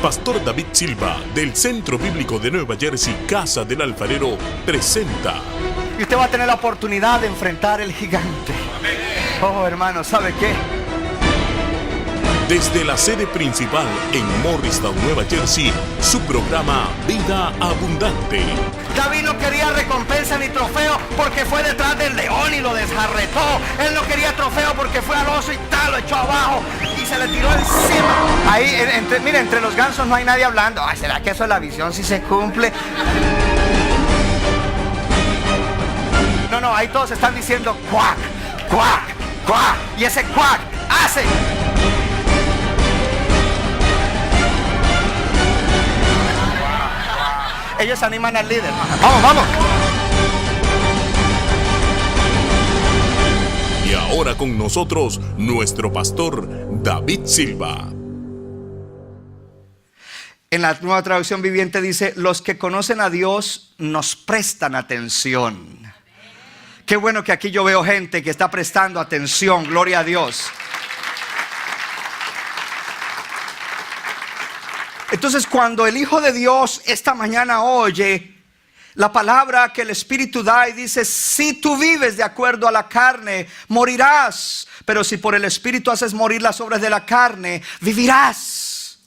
Pastor David Silva, del Centro Bíblico de Nueva Jersey, Casa del Alfarero, presenta. Y usted va a tener la oportunidad de enfrentar el gigante. Oh, hermano, ¿sabe qué? Desde la sede principal en Morristown, Nueva Jersey, su programa Vida Abundante. David no quería recompensa ni trofeo porque fue detrás del león y lo desjarretó. Él no quería trofeo porque fue al oso y tal, lo echó abajo y se le tiró encima. Ahí, mire, entre los gansos no hay nadie hablando. Ay, ¿será que eso es la visión si se cumple? No, ahí todos están diciendo cuac, cuac, cuac. Y ese cuac hace. Ellos animan al líder. Vamos, vamos. Y ahora con nosotros, nuestro pastor David Silva. En la Nueva Traducción Viviente dice: los que conocen a Dios nos prestan atención. Qué bueno que aquí yo veo gente que está prestando atención. Gloria a Dios. Entonces, cuando el Hijo de Dios esta mañana oye la palabra que el Espíritu da y dice: si tú vives de acuerdo a la carne, morirás, pero si por el Espíritu haces morir las obras de la carne, vivirás.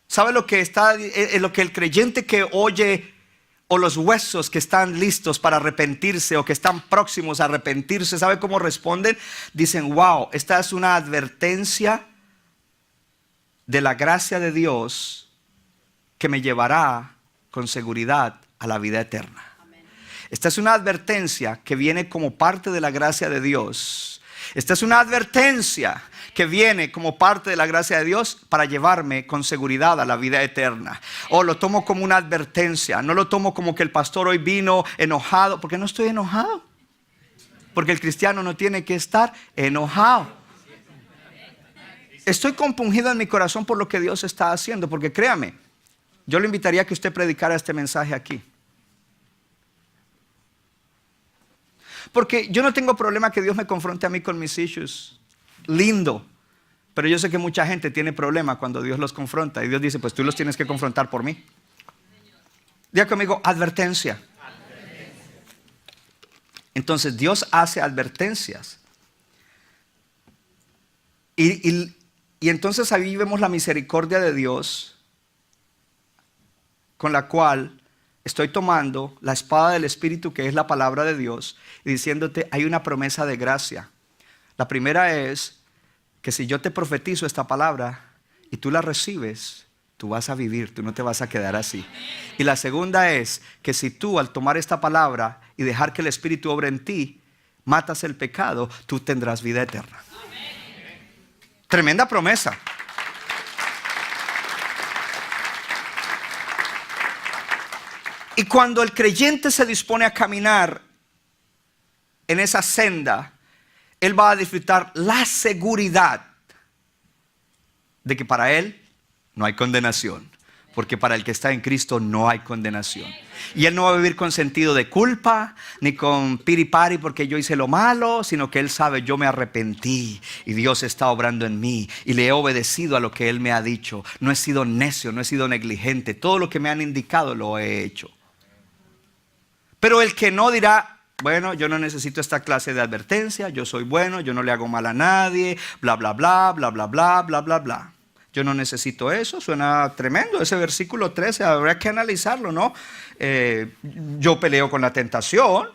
¿Sabe lo que el creyente que oye, o los huesos que están listos para arrepentirse o que están próximos a arrepentirse, sabe cómo responden? Dicen: wow, esta es una advertencia de la gracia de Dios que me llevará con seguridad a la vida eterna. Amén. Esta es una advertencia que viene como parte de la gracia de Dios. Esta es una advertencia que viene como parte de la gracia de Dios para llevarme con seguridad a la vida eterna. O lo tomo como una advertencia. No lo tomo como que el pastor hoy vino enojado, porque no estoy enojado. Porque el cristiano no tiene que estar enojado. Estoy compungido en mi corazón por lo que Dios está haciendo, porque créame, yo le invitaría a que usted predicara este mensaje aquí. Porque yo no tengo problema que Dios me confronte a mí con mis issues. Lindo. Pero yo sé que mucha gente tiene problema cuando Dios los confronta. Y Dios dice: pues tú los tienes que confrontar por mí. Diga conmigo: advertencia. Entonces Dios hace advertencias. Y entonces ahí vemos la misericordia de Dios, con la cual estoy tomando la espada del Espíritu, que es la palabra de Dios, y diciéndote: hay una promesa de gracia. La primera es que si yo te profetizo esta palabra y tú la recibes, tú vas a vivir, tú no te vas a quedar así. Y la segunda es que si tú, al tomar esta palabra y dejar que el Espíritu obre en ti, matas el pecado, tú tendrás vida eterna. Tremenda promesa. Y cuando el creyente se dispone a caminar en esa senda, él va a disfrutar la seguridad de que para él no hay condenación. Porque para el que está en Cristo no hay condenación. Y él no va a vivir con sentido de culpa, ni con piripari porque yo hice lo malo, sino que él sabe: yo me arrepentí y Dios está obrando en mí y le he obedecido a lo que él me ha dicho. No he sido necio, no he sido negligente. Todo lo que me han indicado lo he hecho. Pero el que no dirá: bueno, yo no necesito esta clase de advertencia, yo soy bueno, yo no le hago mal a nadie, bla, bla, bla, bla, bla, bla, bla, bla, bla. Yo no necesito eso. Suena tremendo ese versículo 13, habrá que analizarlo, ¿no? Yo peleo con la tentación.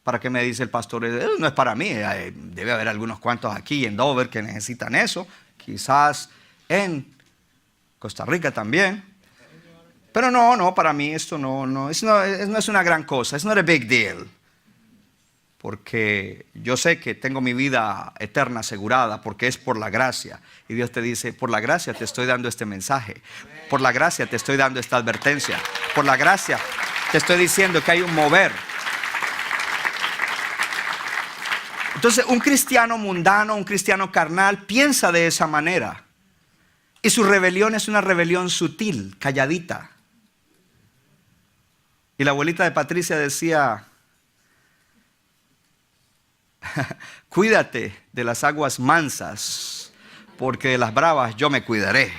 ¿Para qué me dice el pastor? No es para mí. Debe haber algunos cuantos aquí en Dover que necesitan eso. Quizás en Costa Rica también. Pero no, para mí esto no es una gran cosa. It's not a big deal. Porque yo sé que tengo mi vida eterna asegurada, porque es por la gracia. Y Dios te dice: por la gracia te estoy dando este mensaje. Por la gracia te estoy dando esta advertencia. Por la gracia te estoy diciendo que hay un mover. Entonces, un cristiano mundano, un cristiano carnal, piensa de esa manera. Y su rebelión es una rebelión sutil, calladita. Y la abuelita de Patricia decía: cuídate de las aguas mansas, porque de las bravas yo me cuidaré.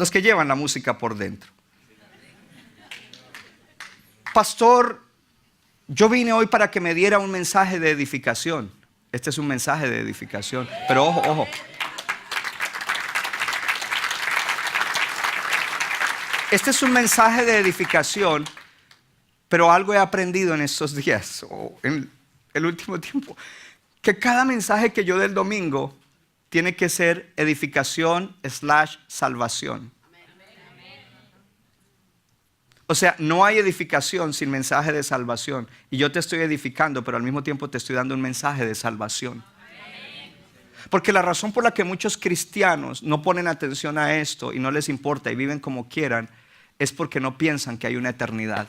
Los que llevan la música por dentro. Pastor, yo vine hoy para que me diera un mensaje de edificación. Este es un mensaje de edificación. Pero ojo, ojo. Este es un mensaje de edificación, pero algo he aprendido en estos días, o en el último tiempo, que cada mensaje que yo dé el domingo tiene que ser edificación / salvación. O sea, no hay edificación sin mensaje de salvación. Y yo te estoy edificando, pero al mismo tiempo te estoy dando un mensaje de salvación. Porque la razón por la que muchos cristianos no ponen atención a esto y no les importa y viven como quieran, es porque no piensan que hay una eternidad.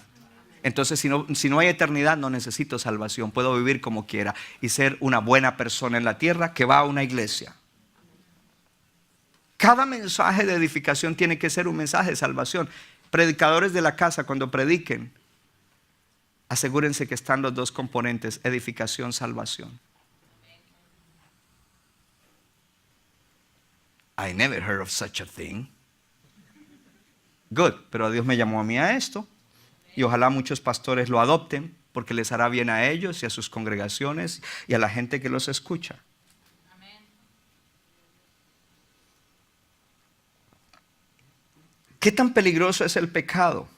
Entonces, si no hay eternidad, no necesito salvación. Puedo vivir como quiera y ser una buena persona en la tierra que va a una iglesia. Cada mensaje de edificación tiene que ser un mensaje de salvación. Predicadores de la casa, cuando prediquen, asegúrense que están los dos componentes, edificación, salvación. I never heard of such a thing. Good, pero Dios me llamó a mí a esto. Y ojalá muchos pastores lo adopten, porque les hará bien a ellos y a sus congregaciones y a la gente que los escucha. ¿Qué tan peligroso es el pecado?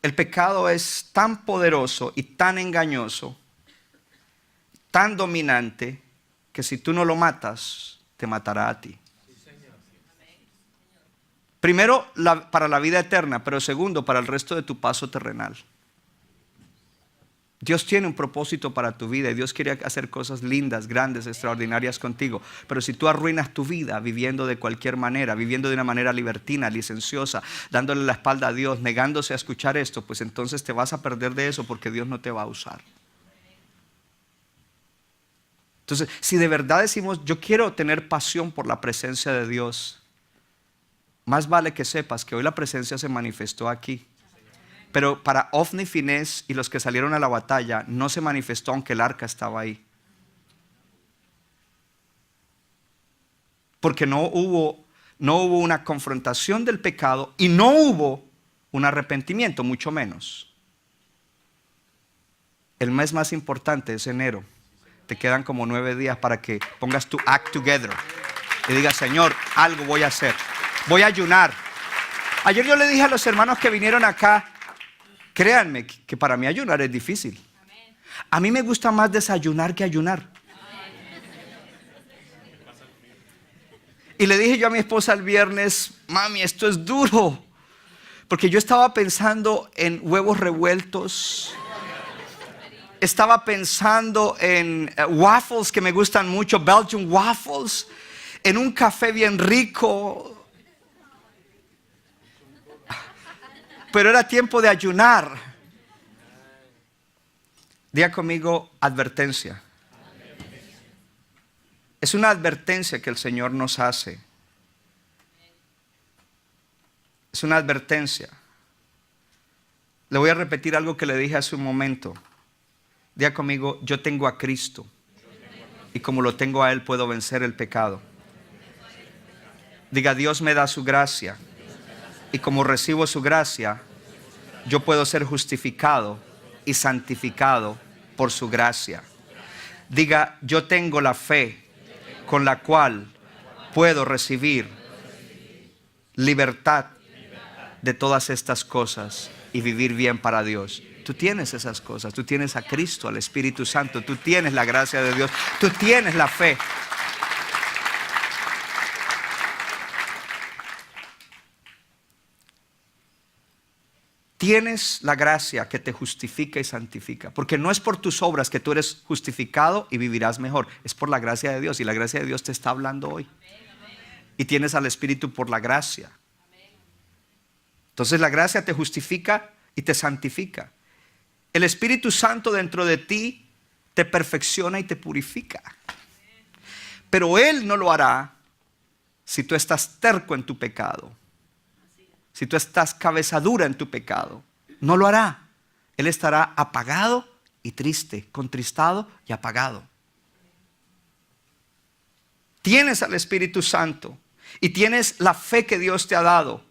El pecado es tan poderoso y tan engañoso, tan dominante, que si tú no lo matas, te matará a ti. Primero, para la vida eterna, pero segundo, para el resto de tu paso terrenal. Dios tiene un propósito para tu vida y Dios quiere hacer cosas lindas, grandes, extraordinarias contigo. Pero si tú arruinas tu vida viviendo de cualquier manera, viviendo de una manera libertina, licenciosa, dándole la espalda a Dios, negándose a escuchar esto, pues entonces te vas a perder de eso porque Dios no te va a usar. Entonces, si de verdad decimos, yo quiero tener pasión por la presencia de Dios, más vale que sepas que hoy la presencia se manifestó aquí. Pero para Ofni y Finés y los que salieron a la batalla, no se manifestó aunque el arca estaba ahí. Porque no hubo una confrontación del pecado y no hubo un arrepentimiento, mucho menos. El mes más importante es enero. Te quedan como 9 días para que pongas tu act together y digas, Señor, algo voy a hacer. Voy a ayunar. Ayer yo le dije a los hermanos que vinieron acá, créanme que para mí ayunar es difícil. A mí me gusta más desayunar que ayunar. Y le dije yo a mi esposa el viernes, mami, esto es duro. Porque yo estaba pensando en huevos revueltos. Estaba pensando en waffles que me gustan mucho, Belgian waffles. En un café bien rico. Pero era tiempo de ayunar. Diga conmigo, advertencia. Es una advertencia que el Señor nos hace. Es una advertencia. Le voy a repetir algo que le dije hace un momento. Diga conmigo, yo tengo a Cristo. Y como lo tengo a Él, puedo vencer el pecado. Diga, Dios me da su gracia. Y como recibo su gracia, yo puedo ser justificado y santificado por su gracia. Diga, yo tengo la fe con la cual puedo recibir libertad de todas estas cosas y vivir bien para Dios. Tú tienes esas cosas, tú tienes a Cristo, al Espíritu Santo, tú tienes la gracia de Dios, tú tienes la fe. Tienes la gracia que te justifica y santifica. Porque no es por tus obras que tú eres justificado y vivirás mejor. Es por la gracia de Dios. Y la gracia de Dios te está hablando hoy. Y tienes al Espíritu por la gracia. Entonces la gracia te justifica y te santifica. El Espíritu Santo dentro de ti te perfecciona y te purifica. Pero Él no lo hará si tú estás terco en tu pecado. Si tú estás cabeza dura en tu pecado, no lo hará. Él estará apagado y triste, contristado y apagado. Tienes al Espíritu Santo y tienes la fe que Dios te ha dado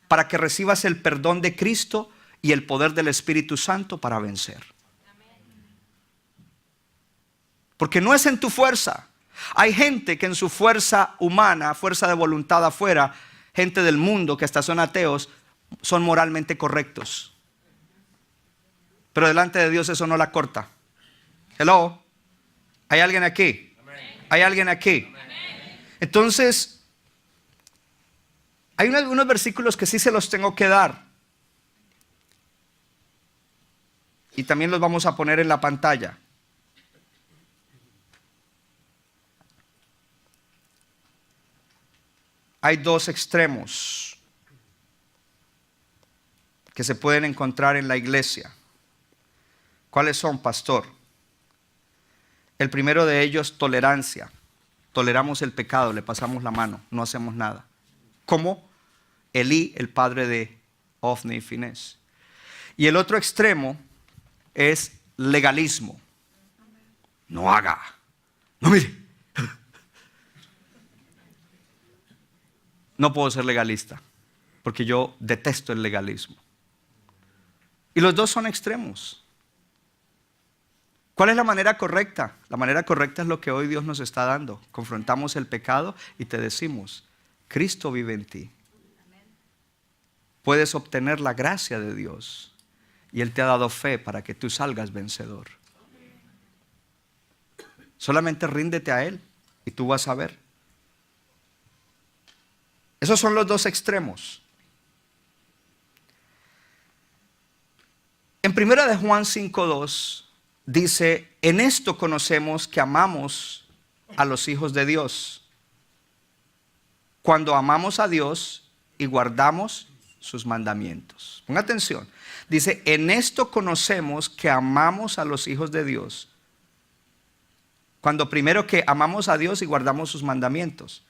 para que recibas el perdón de Cristo y el poder del Espíritu Santo para vencer. Porque no es en tu fuerza. Hay gente que en su fuerza humana, fuerza de voluntad afuera, gente del mundo que hasta son ateos, son moralmente correctos. Pero delante de Dios eso no la corta. Hello. ¿Hay alguien aquí? ¿Hay alguien aquí? Entonces, hay unos versículos que sí se los tengo que dar. Y también los vamos a poner en la pantalla. Hay dos extremos que se pueden encontrar en la iglesia. ¿Cuáles son, pastor? El primero de ellos, tolerancia. Toleramos el pecado, le pasamos la mano, no hacemos nada. Como Elí, el padre de Ofni y Finés. Y el otro extremo es legalismo. No haga, no mire. No puedo ser legalista, porque yo detesto el legalismo. Y los dos son extremos. ¿Cuál es la manera correcta? La manera correcta es lo que hoy Dios nos está dando. Confrontamos el pecado y te decimos, Cristo vive en ti. Puedes obtener la gracia de Dios y Él te ha dado fe para que tú salgas vencedor. Solamente ríndete a Él y tú vas a ver. Esos son los dos extremos. En 1 de Juan 5:2 dice, en esto conocemos que amamos a los hijos de Dios, cuando amamos a Dios y guardamos sus mandamientos. Ponga atención. Dice, en esto conocemos que amamos a los hijos de Dios, cuando primero que amamos a Dios y guardamos sus mandamientos.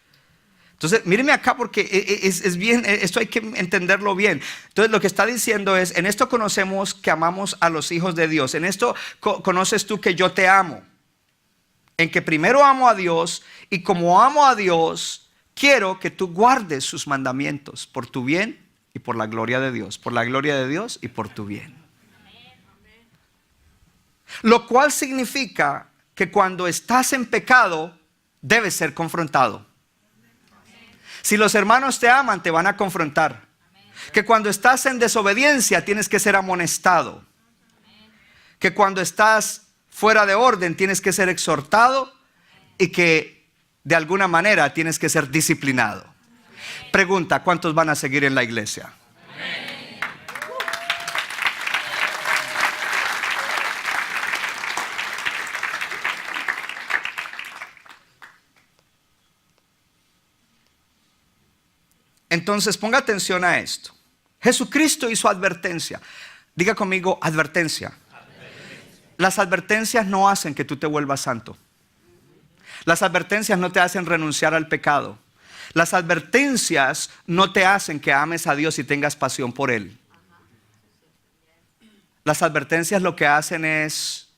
Entonces, míreme acá porque es bien, esto hay que entenderlo bien. Entonces, lo que está diciendo es, en esto conocemos que amamos a los hijos de Dios. En esto conoces tú que yo te amo. En que primero amo a Dios y como amo a Dios, quiero que tú guardes sus mandamientos por tu bien y por la gloria de Dios. Por la gloria de Dios y por tu bien. Lo cual significa que cuando estás en pecado, debes ser confrontado. Si los hermanos te aman, te van a confrontar. Que cuando estás en desobediencia, tienes que ser amonestado. Que cuando estás fuera de orden, tienes que ser exhortado. Y que de alguna manera tienes que ser disciplinado. Pregunta, ¿cuántos van a seguir en la iglesia? Entonces ponga atención a esto. Jesucristo hizo advertencia. Diga conmigo, advertencia. Las advertencias no hacen que tú te vuelvas santo. Las advertencias no te hacen renunciar al pecado. Las advertencias no te hacen que ames a Dios y tengas pasión por Él. Las advertencias lo que hacen es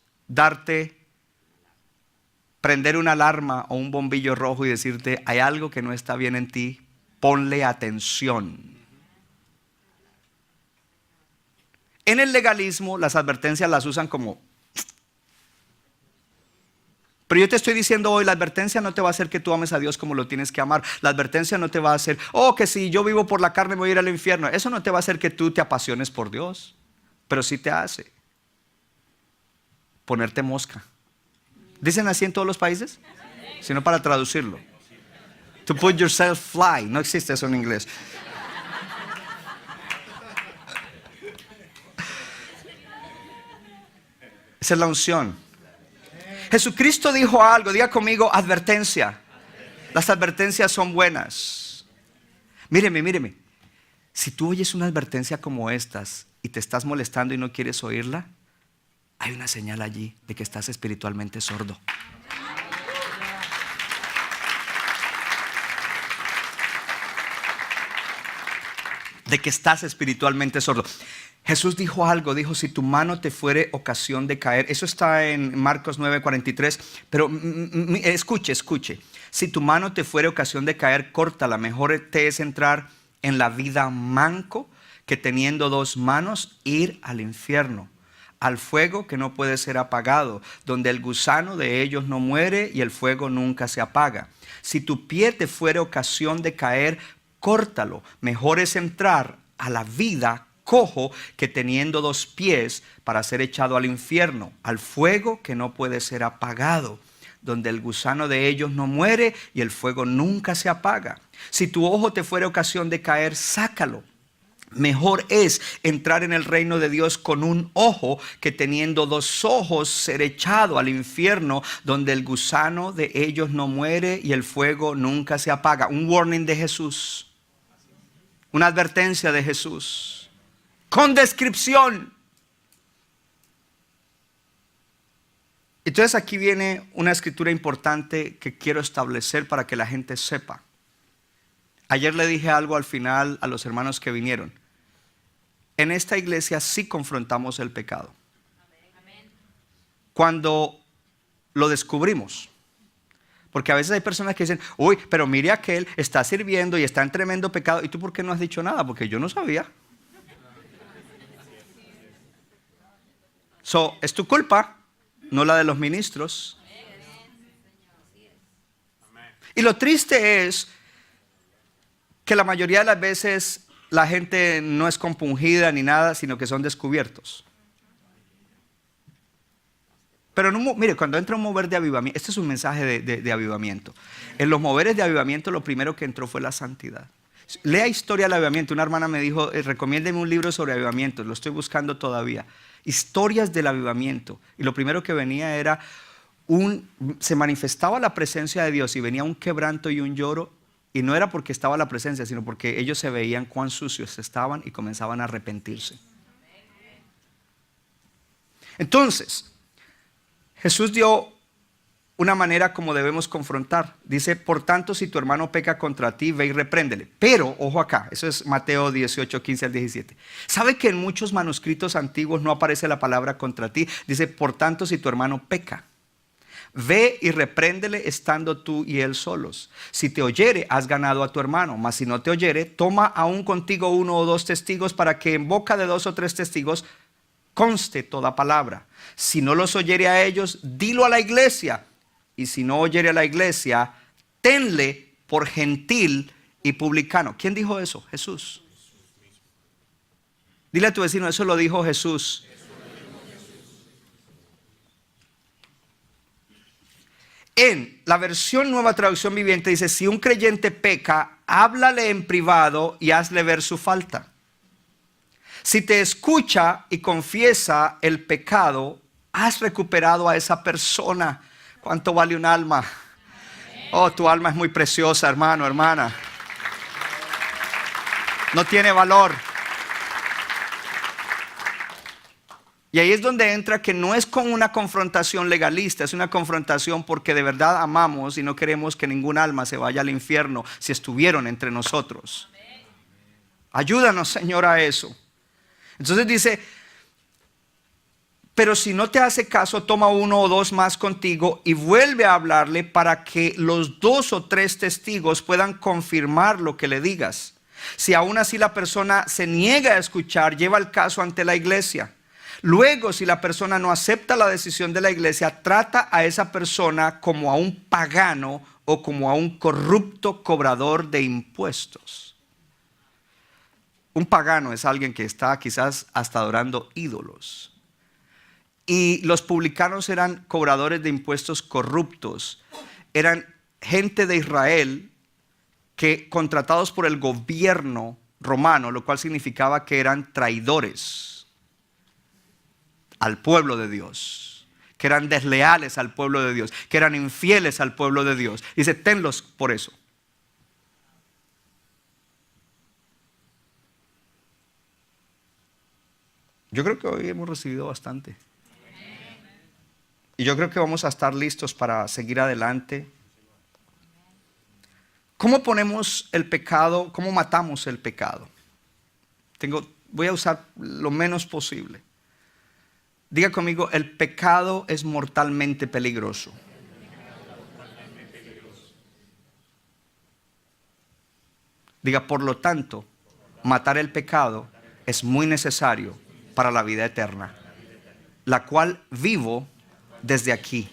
prender una alarma o un bombillo rojo y decirte, hay algo que no está bien en ti. Ponle atención. En el legalismo, las advertencias las usan como... Pero yo te estoy diciendo hoy, la advertencia no te va a hacer que tú ames a Dios como lo tienes que amar. La advertencia no te va a hacer, que si yo vivo por la carne me voy a ir al infierno. Eso no te va a hacer que tú te apasiones por Dios. Pero sí te hace ponerte mosca. ¿Dicen así en todos los países? Sino para traducirlo. To put yourself fly. No existe eso en inglés. Esa es la unción. Jesucristo dijo algo. Diga conmigo, advertencia. Las advertencias son buenas. Míreme. Si tú oyes una advertencia como estas y te estás molestando y no quieres oírla, hay una señal allí de que estás espiritualmente sordo. De que estás espiritualmente sordo. Jesús dijo algo, dijo, si tu mano te fuere ocasión de caer. Eso está en Marcos 9:43. Pero escuche. Si tu mano te fuere ocasión de caer, córtala. Mejor te es entrar en la vida manco que teniendo dos manos ir al infierno, al fuego que no puede ser apagado, donde el gusano de ellos no muere y el fuego nunca se apaga. Si tu pie te fuere ocasión de caer, córtalo. Mejor es entrar a la vida cojo que teniendo dos pies para ser echado al infierno, al fuego que no puede ser apagado, donde el gusano de ellos no muere y el fuego nunca se apaga. Si tu ojo te fuere ocasión de caer, sácalo. Mejor es entrar en el reino de Dios con un ojo que teniendo dos ojos ser echado al infierno, donde el gusano de ellos no muere y el fuego nunca se apaga. Un warning de Jesús, una advertencia de Jesús, con descripción. Entonces aquí viene una escritura importante que quiero establecer para que la gente sepa. Ayer le dije algo al final a los hermanos que vinieron. En esta iglesia sí confrontamos el pecado. Cuando lo descubrimos. Porque a veces hay personas que dicen, uy, pero mire aquel, está sirviendo y está en tremendo pecado. ¿Y tú por qué no has dicho nada? Porque yo no sabía. Es tu culpa, no la de los ministros. Y lo triste es que la mayoría de las veces la gente no es compungida ni nada, sino que son descubiertos. Pero mire, cuando entra un mover de avivamiento, este es un mensaje de avivamiento. En los moveres de avivamiento lo primero que entró fue la santidad. Lea historia del avivamiento. Una hermana me dijo, recomiéndeme un libro sobre avivamiento. Lo estoy buscando todavía. Historias del avivamiento. Y lo primero que venía era, se manifestaba la presencia de Dios y venía un quebranto y un lloro. Y no era porque estaba la presencia, sino porque ellos se veían cuán sucios estaban y comenzaban a arrepentirse. Entonces, Jesús dio una manera como debemos confrontar. Dice, por tanto, si tu hermano peca contra ti, ve y repréndele. Pero, ojo acá, eso es Mateo 18, 15 al 17. ¿Sabe que en muchos manuscritos antiguos no aparece la palabra contra ti? Dice, por tanto, si tu hermano peca, ve y repréndele estando tú y él solos. Si te oyere, has ganado a tu hermano. Mas si no te oyere, toma aún contigo uno o dos testigos para que en boca de dos o tres testigos conste toda palabra. Si no los oyere a ellos, dilo a la iglesia. Y si no oyere a la iglesia, tenle por gentil y publicano. ¿Quién dijo eso? Jesús. Dile a tu vecino, eso lo dijo Jesús. En la versión Nueva Traducción Viviente dice, si un creyente peca, háblale en privado y hazle ver su falta. Si te escucha y confiesa el pecado, has recuperado a esa persona. ¿Cuánto vale un alma? Oh, tu alma es muy preciosa, hermano, hermana. No tiene valor. Y ahí es donde entra que no es con una confrontación legalista, es una confrontación porque de verdad amamos y no queremos que ningún alma se vaya al infierno si estuvieron entre nosotros. Ayúdanos, Señor, a eso. Entonces dice, pero si no te hace caso, toma uno o dos más contigo y vuelve a hablarle para que los dos o tres testigos puedan confirmar lo que le digas. Si aún así la persona se niega a escuchar, lleva el caso ante la iglesia. Luego, si la persona no acepta la decisión de la iglesia, trata a esa persona como a un pagano o como a un corrupto cobrador de impuestos. Un pagano es alguien que está quizás hasta adorando ídolos. Y los publicanos eran cobradores de impuestos corruptos. Eran gente de Israel que contratados por el gobierno romano, lo cual significaba que eran traidores al pueblo de Dios, que eran desleales al pueblo de Dios, que eran infieles al pueblo de Dios. Dice, tenlos por eso. Yo creo que hoy hemos recibido bastante. Y yo creo que vamos a estar listos para seguir adelante. ¿Cómo ponemos el pecado? ¿Cómo matamos el pecado? Tengo voy a usar lo menos posible. Diga conmigo, el pecado es mortalmente peligroso. Diga, por lo tanto, matar el pecado es muy necesario para la vida eterna, la cual vivo desde aquí.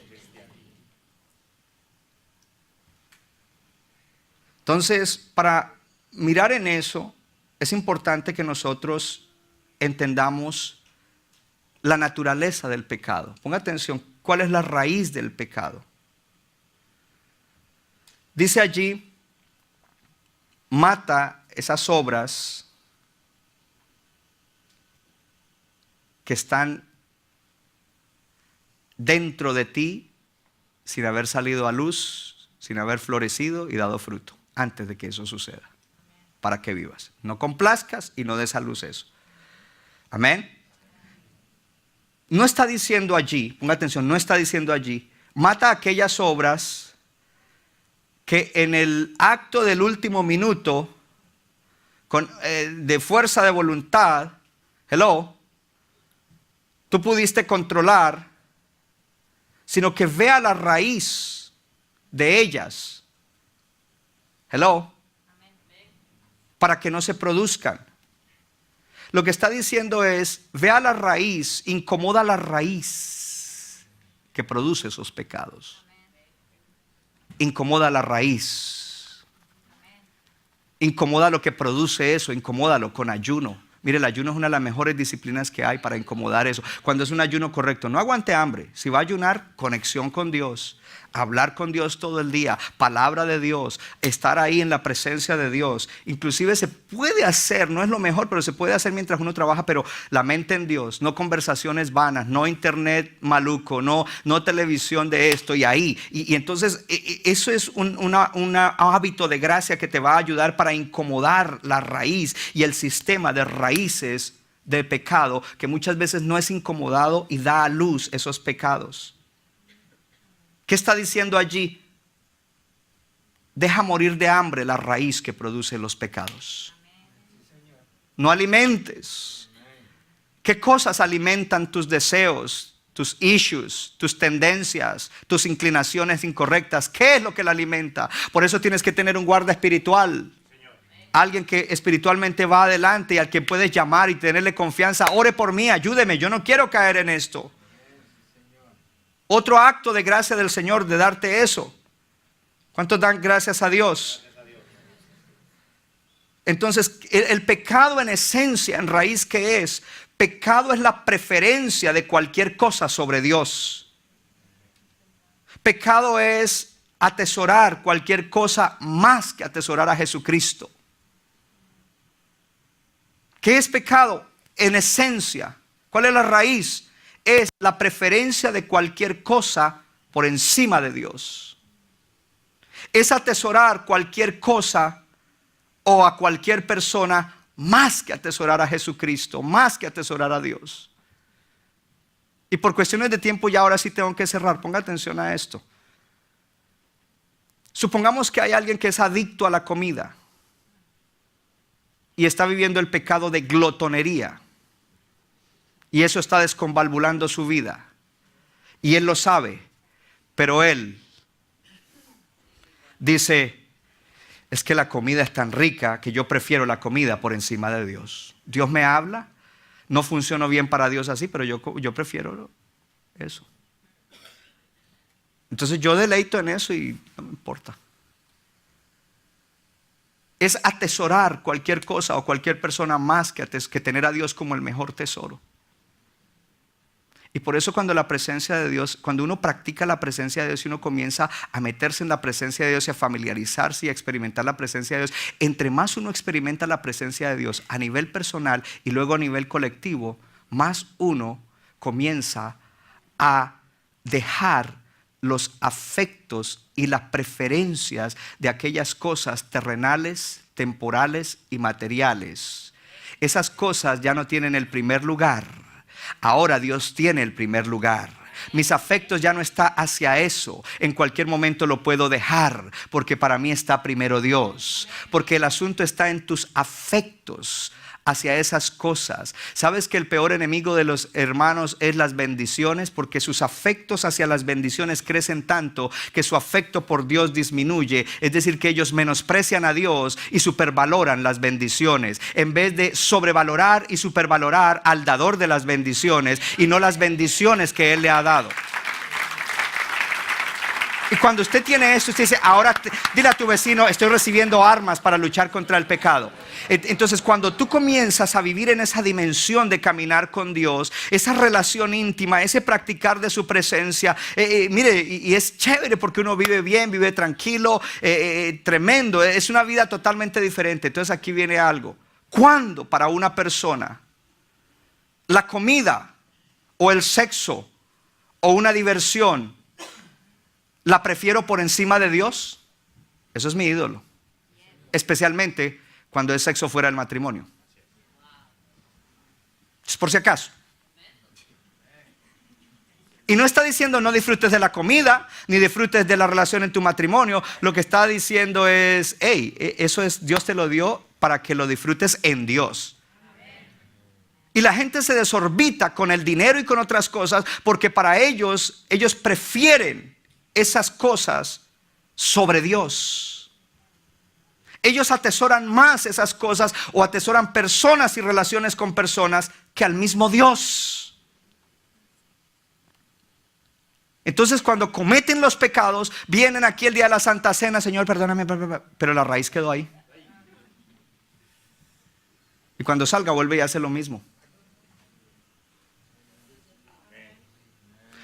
Entonces, para mirar en eso, es importante que nosotros entendamos la naturaleza del pecado. Ponga atención, ¿cuál es la raíz del pecado? Dice allí, mata esas obras que están dentro de ti sin haber salido a luz, sin haber florecido y dado fruto, antes de que eso suceda, para que vivas. No complazcas y no des a luz eso. Amén. No está diciendo allí, ponga atención, no está diciendo allí, mata aquellas obras que en el acto del último minuto, de fuerza de voluntad, tú pudiste controlar, sino que vea la raíz de ellas, para que no se produzcan. Lo que está diciendo es, vea la raíz, incomoda la raíz que produce esos pecados. Incomoda la raíz. Incomoda lo que produce eso, incomódalo con ayuno. Mire, el ayuno es una de las mejores disciplinas que hay para incomodar eso. Cuando es un ayuno correcto, no aguante hambre. Si va a ayunar, conexión con Dios, hablar con Dios todo el día, palabra de Dios, estar ahí en la presencia de Dios. Inclusive se puede hacer, no es lo mejor, pero se puede hacer mientras uno trabaja, pero la mente en Dios, no conversaciones vanas, no internet maluco, no televisión de esto y ahí. Y entonces eso es un hábito de gracia que te va a ayudar para incomodar la raíz y el sistema de raíces de pecado que muchas veces no es incomodado y da a luz esos pecados. ¿Qué está diciendo allí? Deja morir de hambre la raíz que produce los pecados. No alimentes. ¿Qué cosas alimentan tus deseos, tus issues, tus tendencias, tus inclinaciones incorrectas? ¿Qué es lo que la alimenta? Por eso tienes que tener un guarda espiritual. Alguien que espiritualmente va adelante y al que puedes llamar y tenerle confianza. Ore por mí, ayúdeme, yo no quiero caer en esto. Otro acto de gracia del Señor de darte eso. ¿Cuántos dan gracias a Dios? Entonces, el pecado en esencia, en raíz, ¿qué es? Pecado es la preferencia de cualquier cosa sobre Dios. Pecado es atesorar cualquier cosa más que atesorar a Jesucristo. ¿Qué es pecado? En esencia, ¿cuál es la raíz? Es la preferencia de cualquier cosa por encima de Dios. Es atesorar cualquier cosa o a cualquier persona más que atesorar a Jesucristo, más que atesorar a Dios. Y por cuestiones de tiempo ya ahora sí tengo que cerrar. Ponga atención a esto. Supongamos que hay alguien que es adicto a la comida y está viviendo el pecado de glotonería. Y eso está desconvalvulando su vida. Y él lo sabe. Pero él dice, es que la comida es tan rica que yo prefiero la comida por encima de Dios. Dios me habla, no funcionó bien para Dios así, pero yo prefiero eso. Entonces yo deleito en eso y no me importa. Es atesorar cualquier cosa o cualquier persona más que tener a Dios como el mejor tesoro. Y por eso cuando la presencia de Dios, cuando uno practica la presencia de Dios y uno comienza a meterse en la presencia de Dios y a familiarizarse y a experimentar la presencia de Dios, entre más uno experimenta la presencia de Dios a nivel personal y luego a nivel colectivo, más uno comienza a dejar los afectos y las preferencias de aquellas cosas terrenales, temporales y materiales. Esas cosas ya no tienen el primer lugar. Ahora Dios tiene el primer lugar. Mis afectos ya no están hacia eso. En cualquier momento lo puedo dejar porque para mí está primero Dios. Porque el asunto está en tus afectos hacia esas cosas. ¿Sabes que el peor enemigo de los hermanos es las bendiciones? Porque sus afectos hacia las bendiciones crecen tanto que su afecto por Dios disminuye. Es decir, que ellos menosprecian a Dios y supervaloran las bendiciones, en vez de sobrevalorar y supervalorar al dador de las bendiciones y no las bendiciones que Él le ha dado. Y cuando usted tiene esto, usted dice, ahora dile a tu vecino, estoy recibiendo armas para luchar contra el pecado. Entonces, cuando tú comienzas a vivir en esa dimensión de caminar con Dios, esa relación íntima, ese practicar de su presencia, mire, y es chévere porque uno vive bien, vive tranquilo, tremendo, es una vida totalmente diferente. Entonces aquí viene algo. ¿Cuándo para una persona la comida o el sexo o una diversión la prefiero por encima de Dios? Eso es mi ídolo. Especialmente cuando es sexo fuera del matrimonio. Es por si acaso. Y no está diciendo no disfrutes de la comida, ni disfrutes de la relación en tu matrimonio. Lo que está diciendo es, hey, eso es, Dios te lo dio para que lo disfrutes en Dios. Y la gente se desorbita con el dinero y con otras cosas porque para ellos prefieren esas cosas sobre Dios. Ellos atesoran más esas cosas o atesoran personas y relaciones con personas que al mismo Dios. Entonces cuando cometen los pecados, vienen aquí el día de la Santa Cena, Señor, perdóname, pero la raíz quedó ahí. Y cuando salga vuelve y hace lo mismo.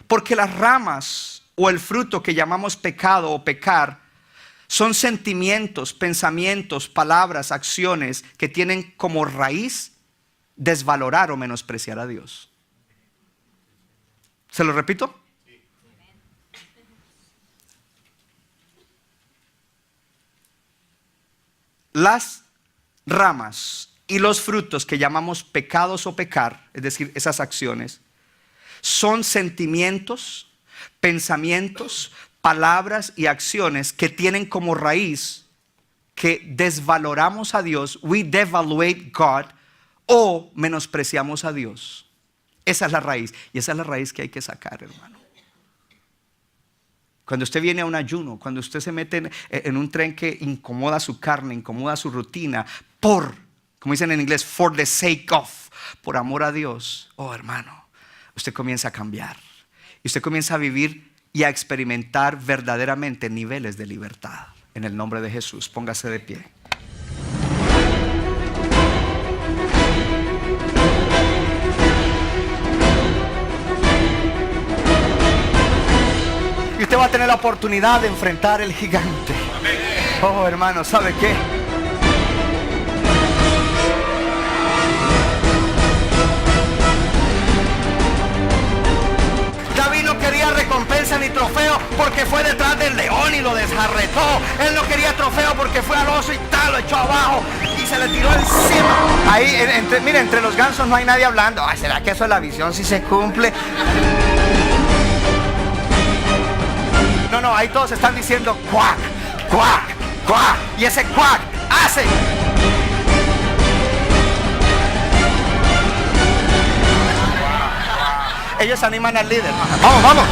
Porque las ramas o el fruto que llamamos pecado o pecar son sentimientos, pensamientos, palabras, acciones que tienen como raíz desvalorar o menospreciar a Dios. ¿Se lo repito? Las ramas y los frutos que llamamos pecados o pecar, es decir, esas acciones, son sentimientos, pensamientos, palabras y acciones que tienen como raíz que desvaloramos a Dios, we devaluate God, o menospreciamos a Dios. Esa es la raíz, y esa es la raíz que hay que sacar, hermano. Cuando usted viene a un ayuno, cuando usted se mete en un tren que incomoda su carne, incomoda su rutina, como dicen en inglés, for the sake of, por amor a Dios, oh hermano, usted comienza a cambiar. Y usted comienza a vivir y a experimentar verdaderamente niveles de libertad. En el nombre de Jesús, póngase de pie. Y usted va a tener la oportunidad de enfrentar el gigante. Oh hermano, ¿sabe qué? Quería recompensa ni trofeo porque fue detrás del león y lo desjarretó. Él no quería trofeo porque fue al oso y tal, lo echó abajo y se le tiró encima. Ahí, mire, entre los gansos no hay nadie hablando. Ay, ¿será que eso es la visión si se cumple? No, ahí todos están diciendo cuac, cuac, cuac. Y ese cuac hace. Ellos animan al líder. Vamos.